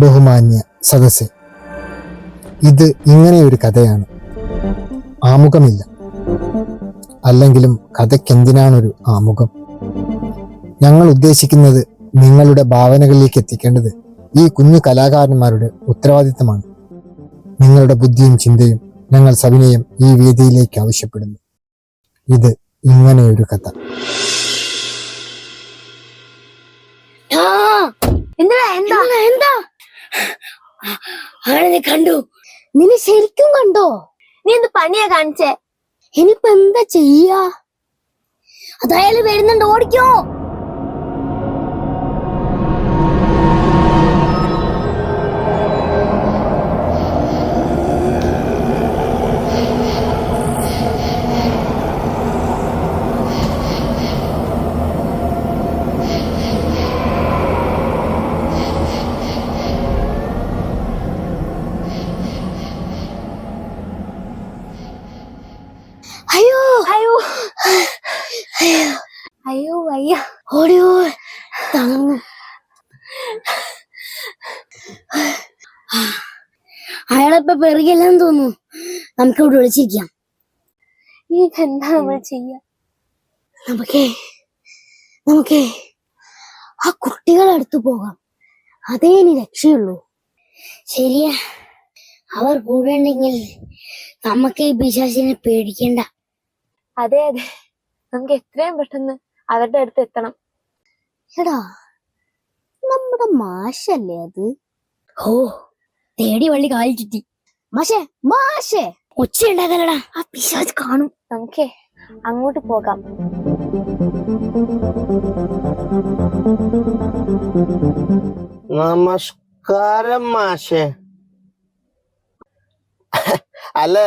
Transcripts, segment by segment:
ബഹുമാന്യ സദസ്സെ, ഇത് ഇങ്ങനെയൊരു കഥയാണ്. ആമുഖമില്ല. അല്ലെങ്കിലും കഥയ്ക്കെന്തിനാണൊരു ആമുഖം? ഞങ്ങൾ ഉദ്ദേശിക്കുന്നത് നിങ്ങളുടെ ഭാവനകളിലേക്ക് എത്തിക്കേണ്ടത് ഈ കുഞ്ഞു കലാകാരന്മാരുടെ ഉത്തരവാദിത്തമാണ്. നിങ്ങളുടെ ബുദ്ധിയും ചിന്തയും ഞങ്ങൾ സവിനയം ഈ വേദിയിലേക്ക് ആവശ്യപ്പെടുന്നു. ഇത് ഇങ്ങനെയൊരു കഥ. നീ കണ്ടു? നിന്നെ ശരിക്കും കണ്ടോ? നീ എന്ത് പണിയാ കാണിച്ചേ? ഇനിയിപ്പോ എന്താ ചെയ്യാ? അതായാലും വരുന്നുണ്ട്, ഓടിക്കോ. അയ്യോ അയ്യോ അയ്യോ അയ്യോ അയ്യോ, ഓടിയോ. തങ്ങ അയാളെപ്പ പെറുകില്ലെന്ന് തോന്നുന്നു. നമുക്കിവിടെ വിളിച്ചിരിക്കാം. എന്താ നമ്മൾ ചെയ്യാ? നമുക്കേ ആ കുട്ടികളെ അടുത്ത് പോകാം. അതേ ഇനി രക്ഷയുള്ളൂ. ശരിയാ, അവർ കൂടെ ഉണ്ടെങ്കിൽ നമുക്ക് ഈ പിശാചിനെ പേടിക്കണ്ട. അതെ അതെ, നമുക്ക് എത്രയും പെട്ടെന്ന് അവരുടെ അടുത്ത് എത്തണം. എടാ, നമ്മുടെ മാഷല്ലേ അത്? ഓ, തേടി വള്ളി കാലിൽ ചുറ്റി. മാഷേ ഒച്ച ഉണ്ടാക്കാനടാ, ആ പിശാച് കാണും. നമുക്കേ അങ്ങോട്ട് പോകാം. നമസ്കാരം മാഷേ. അല്ല,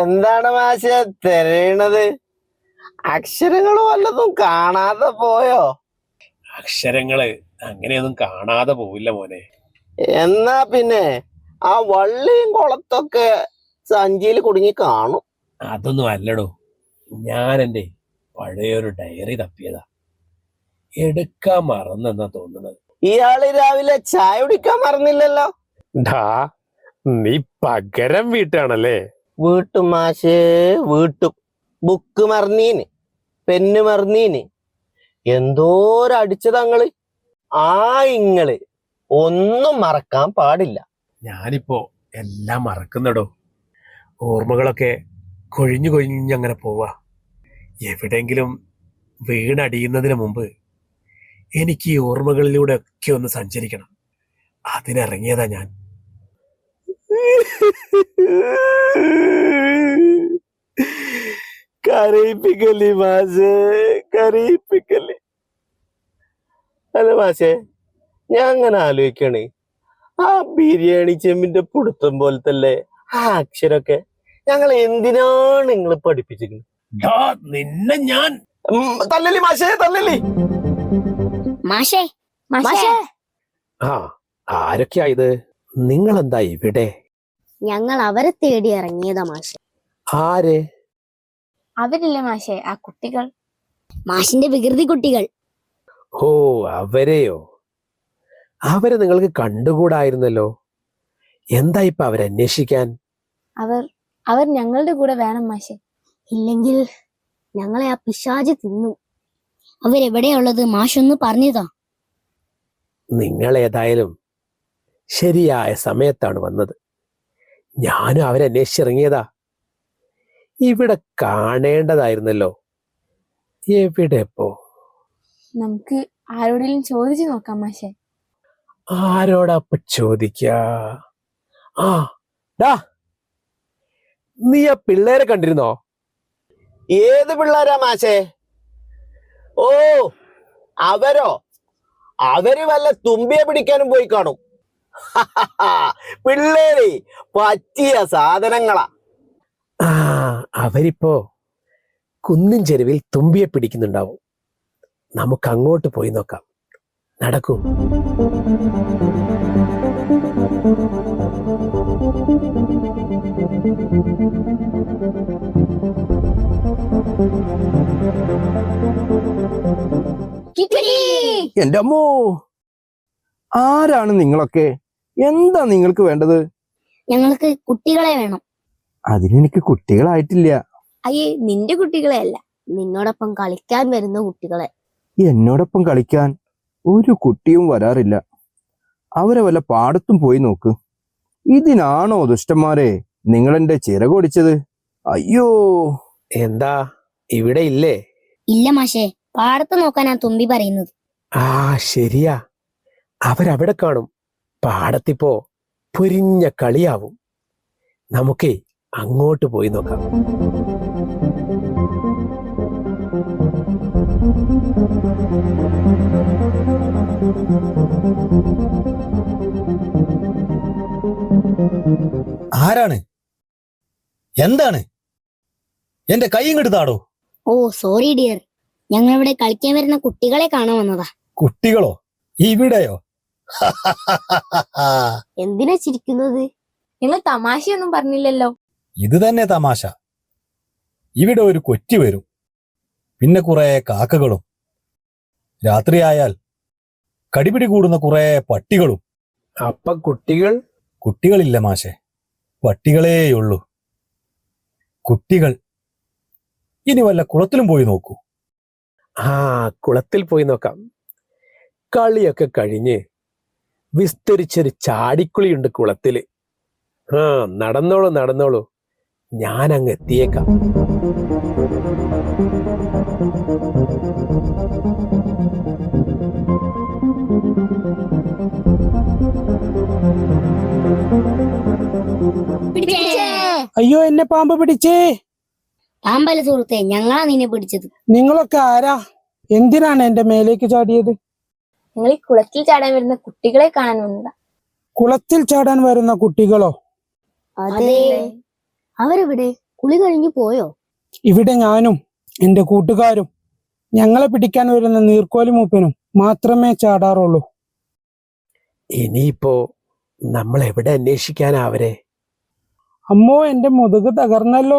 എന്താണ് മാഷെ തിരയണത്? അക്ഷരങ്ങള് വല്ലതും കാണാതെ പോയോ? അക്ഷരങ്ങള് അങ്ങനെയൊന്നും കാണാതെ പോവില്ല മോനെ. എന്നാ പിന്നെ ആ വള്ളിയും കുളത്തൊക്കെ സഞ്ചിയിൽ കുടുങ്ങി കാണും. അതൊന്നും അല്ലടോ, ഞാൻ എൻ്റെ പഴയൊരു ഡയറി തപ്പിയതാ. എടുക്കാൻ മറന്നെന്നാ തോന്നുന്നത്. ഇയാള് രാവിലെ ചായ കുടിക്കാൻ മറന്നില്ലല്ലോ. നീ പകരം വീട്ടാണല്ലേ? വീട്ടും മാഷേ, വീട്ടും. Book മറന്നീന്, pen മറന്നീന്, എന്തോരടിച്ചതങ്ങള്. ഇങ്ങള് ഒന്നും മറക്കാൻ പാടില്ല. ഞാനിപ്പോ എല്ലാം മറക്കുന്നടോ. ഓർമ്മകളൊക്കെ കൊഴിഞ്ഞു കൊഴിഞ്ഞങ്ങനെ പോവാ. എവിടെങ്കിലും വീണടിയുന്നതിന് മുമ്പ് എനിക്ക് ഈ ഓർമ്മകളിലൂടെ ഒക്കെ ഒന്ന് സഞ്ചരിക്കണം. അതിനിറങ്ങിയതാ ഞാൻ. കരയിപ്പിക്കല്ലേ മാഷേ, കരയിപ്പിക്കല്ലേ. അല്ല മാഷേ, ഞാൻ അങ്ങനെ ആലോചിക്കണേ, ആ ബിരിയാണി ചെമ്മിന്റെ പുടുത്തം പോലത്തല്ലേ ആ അക്ഷരൊക്കെ. ഞങ്ങൾ എന്തിനാണ് നിങ്ങൾ പഠിപ്പിച്ചിരിക്കുന്നത്? നിന്നെ ഞാൻ തല്ലലി മാഷേ, തല്ലലി. മാഷേ ആരൊക്കെയാ ഇത്? നിങ്ങളെന്താ ഇവിടെ? ഞങ്ങൾ അവരെ തേടി ഇറങ്ങിയതാ മാഷെ. ആര്? അവരില്ലേ മാഷേ, ആ കുട്ടികൾ. മാഷിന്റെ വികൃതി കുട്ടികൾ. ഓ, അവരെയോ? അവരെ നിങ്ങൾക്ക് കണ്ടുകൂടായിരുന്നല്ലോ. എന്താ ഇപ്പൊ അവരന്വേഷിക്കാൻ? അവർ ഞങ്ങളുടെ കൂടെ വേണം മാഷേ. ഇല്ലെങ്കിൽ ഞങ്ങളെ ആ പിശാച് തിന്നു. അവരെവിടെയുള്ളത് മാഷൊന്ന് പറഞ്ഞതാ. നിങ്ങൾ ഏതായാലും ശരിയായ സമയത്താണ് വന്നത്. ഞാനും അവരന്വേഷിച്ചിറങ്ങിയതാ. ഇവിടെ കാണേണ്ടതായിരുന്നല്ലോ. എവിടെ ഇപ്പോ? നമുക്ക് ആരോടെങ്കിലും ചോദിച്ചു നോക്കാം മാഷേ. ആരോടപ്പ ചോദിക്കാ? നീ ആ പിള്ളേരെ കണ്ടിരുന്നോ? ഏത് പിള്ളേരാ മാഷേ? ഓ, അവരോ? അവര് വല്ല തുമ്പിയെ പിടിക്കാനും പോയി കാണും. പിള്ളേര് പറ്റിയ സാധനങ്ങളാ. അവരിപ്പോ കുന്നിൻ ചെരുവിൽ തുമ്പിയെ പിടിക്കുന്നുണ്ടാവും. നമുക്ക് അങ്ങോട്ട് പോയി നോക്കാം. നടക്കൂ. എന്റെ അമ്മോ, ആരാണ് നിങ്ങളൊക്കെ? എന്താ നിങ്ങൾക്ക് വേണ്ടത്? ഞങ്ങൾക്ക് കുട്ടികളെ വേണം. അതിനെനിക്ക് കുട്ടികളായിട്ടില്ല. അയ്യേ, നിന്റെ കുട്ടികളെ അല്ല, നിന്നോടൊപ്പം കളിക്കാൻ വരുന്ന കുട്ടികളെ. എന്നോടൊപ്പം കളിക്കാൻ ഒരു കുട്ടിയും വരാറില്ല. അവരെ വല്ല പാടത്തും പോയി നോക്ക്. ഇതിനാണോ ദുഷ്ടന്മാരെ നിങ്ങളെന്റെ ചിറകൊടിച്ചത്? അയ്യോ! എന്താ ഇവിടെ ഇല്ലേ? ഇല്ല മാഷേ, പാടത്ത് നോക്കാനാ തുമ്പി പറയുന്നത്. ആ ശരിയാ, അവരവിടെ കാണും. പാടത്തിപ്പോ പൊരിഞ്ഞ കളിയാവും. നമുക്കേ അങ്ങോട്ട് പോയി നോക്കാം. ആരാണ്? എന്താണ്? എന്റെ കൈ ഇങ്ങോട്ട് താടോ. ഓ സോറി ഡിയർ, ഞങ്ങളിവിടെ കളിക്കാൻ വരുന്ന കുട്ടികളെ കാണാൻ വന്നതാ. കുട്ടികളോ? ഇവിടെയോ? എന്തിനാ ചിരിക്കുന്നത്? നിങ്ങൾ തമാശയൊന്നും പറഞ്ഞില്ലല്ലോ. ഇത് തന്നെ തമാശ. ഇവിടെ ഒരു കൊറ്റി വരും, പിന്നെ കുറെ കാക്കകളും, രാത്രിയായാൽ കടിപിടി കൂടുന്ന കുറെ പട്ടികളും. അപ്പൊ കുട്ടികൾ? കുട്ടികളില്ല മാഷെ, പട്ടികളേയുള്ളൂ. കുട്ടികൾ ഇനി വല്ല കുളത്തിലും പോയി നോക്കൂ. ആ കുളത്തിൽ പോയി നോക്കാം. കളിയൊക്കെ കഴിഞ്ഞ് വിസ്തരിച്ചൊരു ചാടിക്കുളിയുണ്ട് കുളത്തില്. ആ നടന്നോളൂ നടന്നോളൂ, ഞാൻ അങ്ങ് എത്തിയേക്കാം. അയ്യോ, എന്നെ പാമ്പ് പിടിച്ചേ. പാമ്പല സുഹൃത്തെ, ഞങ്ങളാ നിന്നെ പിടിച്ചത്. നിങ്ങളൊക്കെ ആരാ? എന്തിനാണ് എന്റെ മേലേക്ക് ചാടിയത്? നിങ്ങൾ ഈ കുളത്തിൽ ചാടാൻ വരുന്ന കുട്ടികളെ കാണാൻ വന്നതാ. കുളത്തിൽ ചാടാൻ വരുന്ന കുട്ടികളോ? അതെ. അവരെവിടെ? കുളി കഴിഞ്ഞു പോയോ? ഇവിടെ ഞാനും എന്റെ കൂട്ടുകാരും ഞങ്ങളെ പിടിക്കാൻ വരുന്ന നീർക്കോലി മൂപ്പനും മാത്രമേ ചാടാറുള്ളൂ. ഇനിയിപ്പോ നമ്മൾ എവിടെ അന്വേഷിക്കാനാ അവരെ? അമ്മോ, എന്റെ മുതുക് തകർന്നല്ലോ.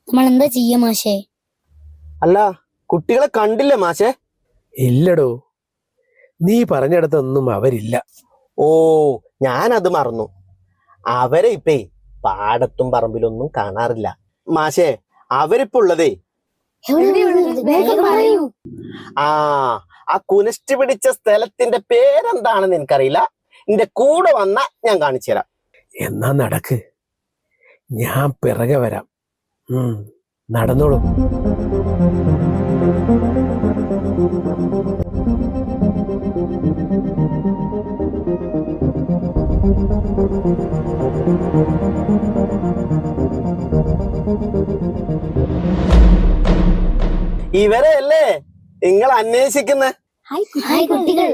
നമ്മൾ എന്താ ചെയ്യ മാഷേ? അല്ല, കുട്ടികളെ കണ്ടില്ലേ മാഷെ? ഇല്ലടോ, നീ പറഞ്ഞിടത്തൊന്നും അവരില്ല. ഓ, ഞാനത് മറന്നു. അവരെ ഇപ്പേ പാടത്തും പറമ്പിലൊന്നും കാണാറില്ല മാഷെ. അവരിപ്പോ ഉള്ളതേ ആ കുനിഷ്ടി പിടിച്ച സ്ഥലത്തിന്റെ പേരെന്താണെന്ന് എനിക്കറിയില്ല. എന്റെ കൂടെ വന്ന ഞാൻ കാണിച്ചു തരാം. എന്നാ നടക്ക്, ഞാൻ പിറകെ വരാം. നടന്നോളൂ. ഇവരെ അല്ലേ നിങ്ങൾ അന്വേഷിക്കുന്നത്? ഹായ് കുട്ടികൾ.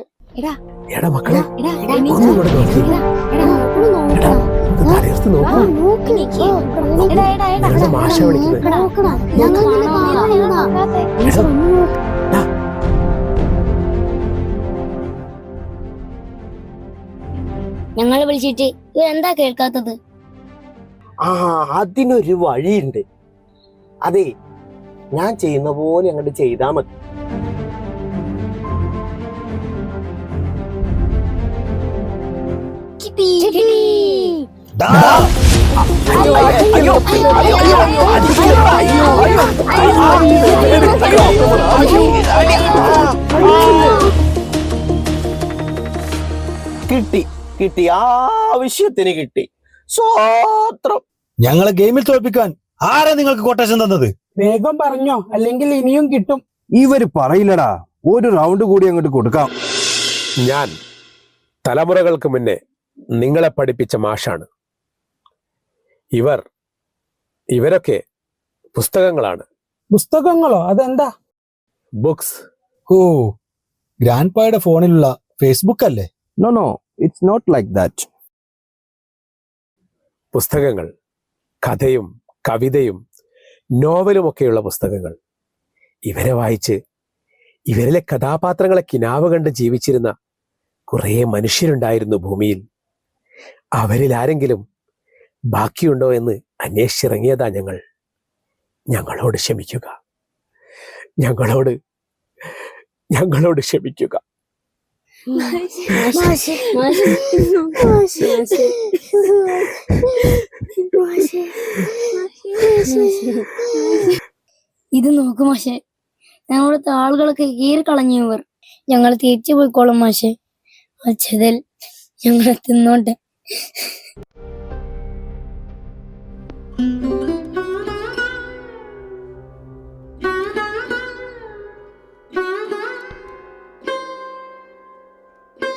എടാ മക്കളെ, ഒന്നും കൂടെ നോക്ക്. എടാ, ഇത് തലയെടുത്ത് നോക്കൂ. ഞങ്ങളുടെ മാഷ വിളിക്കുന്നത്. ഞങ്ങളെ വിളിച്ചിട്ട് ഇവരെന്താ കേൾക്കാത്തത്? ആ, അതിനൊരു വഴിയുണ്ട്. അതെ, ഞാൻ ചെയ്യുന്ന പോലെ അങ്ങോട്ട് ചെയ്താ മതി. കിട്ടി കിട്ടി, ആവശ്യത്തിന് കിട്ടി. സ്വത്രം. ഞങ്ങളെ ഗെയിമിൽ തോൽപ്പിക്കാൻ ആരാ നിങ്ങൾക്ക് കൊട്ടേഷൻ തന്നത്? വേഗം പറഞ്ഞോ, അല്ലെങ്കിൽ ഇനിയും കിട്ടും. ഇവര് പറയില്ലടാ. ഒരു റൗണ്ട് കൂടി അങ്ങോട്ട് കൊടുക്കാം. ഞാൻ തലമുറകൾക്ക് മുന്നേ നിങ്ങളെ പഠിപ്പിച്ച മാഷാണ്. ഇവരൊക്കെ പുസ്തകങ്ങളാണ്. പുസ്തകങ്ങളോ? അതെന്താ? ബുക്സ്. ഓ, ഗ്രാൻഡ് പായുടെ ഫോണിലുള്ള ഫേസ്ബുക്ക് അല്ലേ? No no, it's not like that. പുസ്തകങ്ങൾ, കഥയും കവിതയും നോവലുമൊക്കെയുള്ള പുസ്തകങ്ങൾ. ഇവരെ വായിച്ച് ഇവരിലെ കഥാപാത്രങ്ങളെ കിനാവ് കണ്ട് ജീവിച്ചിരുന്ന കുറേ മനുഷ്യരുണ്ടായിരുന്നു ഭൂമിയിൽ. അവരിൽ ആരെങ്കിലും ബാക്കിയുണ്ടോ എന്ന് അന്വേഷിച്ചിറങ്ങിയതാ ഞങ്ങൾ. ഞങ്ങളോട് ക്ഷമിക്കുക, ഞങ്ങളോട് ക്ഷമിക്കുക. മാഷേ, മാഷേ, മാഷേ, മാഷേ, ഇത് നോക്ക് മാഷേ, ഞങ്ങളുടെ ആളുകളൊക്കെ കീറിക്കളഞ്ഞവർ. ഞങ്ങൾ തിരിച്ചു പോയിക്കോളും മാഷേ. വച്ചതിൽ ഞങ്ങളെ തിന്നോട്ടെ.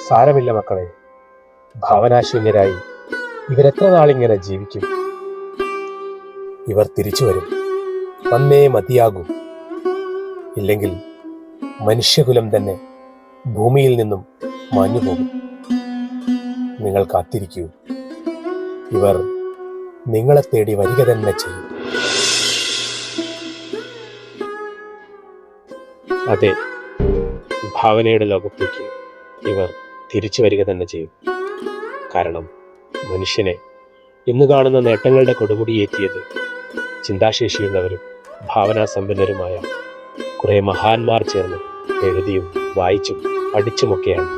സാരമില്ല മക്കളെ, ഭാവനാശൂന്യരായി ഇവരെത്ര നാളിങ്ങനെ ജീവിക്കും? ഇവർ തിരിച്ചു വരും, വന്നേ മതിയാകൂ. ഇല്ലെങ്കിൽ മനുഷ്യകുലം തന്നെ ഭൂമിയിൽ നിന്നും മാഞ്ഞു പോകും. നിങ്ങൾ കാത്തിരിക്കൂ, ഇവർ നിങ്ങളെ തേടി വരിക തന്നെ ചെയ്യും. അതെ, ഭാവനയുടെ ലോകത്തേക്ക് ഇവർ തിരിച്ചു വരിക തന്നെ ചെയ്യും. കാരണം മനുഷ്യനെ ഇന്ന് കാണുന്ന നേട്ടങ്ങളുടെ കൊടുമുടിയേറ്റിയത് ചിന്താശേഷിയുള്ളവരും ഭാവനാസമ്പന്നരുമായ കുറെ മഹാന്മാർ ചേർന്ന് എഴുതിയും വായിച്ചും പഠിച്ചുമൊക്കെയാണ്.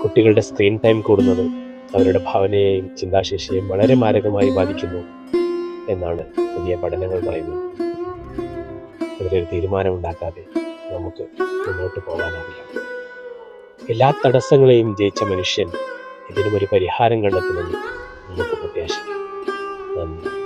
കുട്ടികളുടെ സ്ക്രീൻ ടൈം കൂടുന്നത് അവരുടെ ഭാവനയെയും ചിന്താശേഷിയെയും വളരെ മാരകമായി ബാധിക്കുന്നു എന്നാണ് പുതിയ പഠനങ്ങൾ പറയുന്നത്. അതിലൊരു തീരുമാനമുണ്ടാക്കാതെ നമുക്ക് മുന്നോട്ട് പോകാനാവില്ല. എല്ലാ തടസ്സങ്ങളെയും ജയിച്ച മനുഷ്യൻ ഇതിനും ഒരു പരിഹാരം കണ്ടെത്തുമെന്ന് നമുക്ക് പ്രത്യാശിക്കാം. നന്ദി.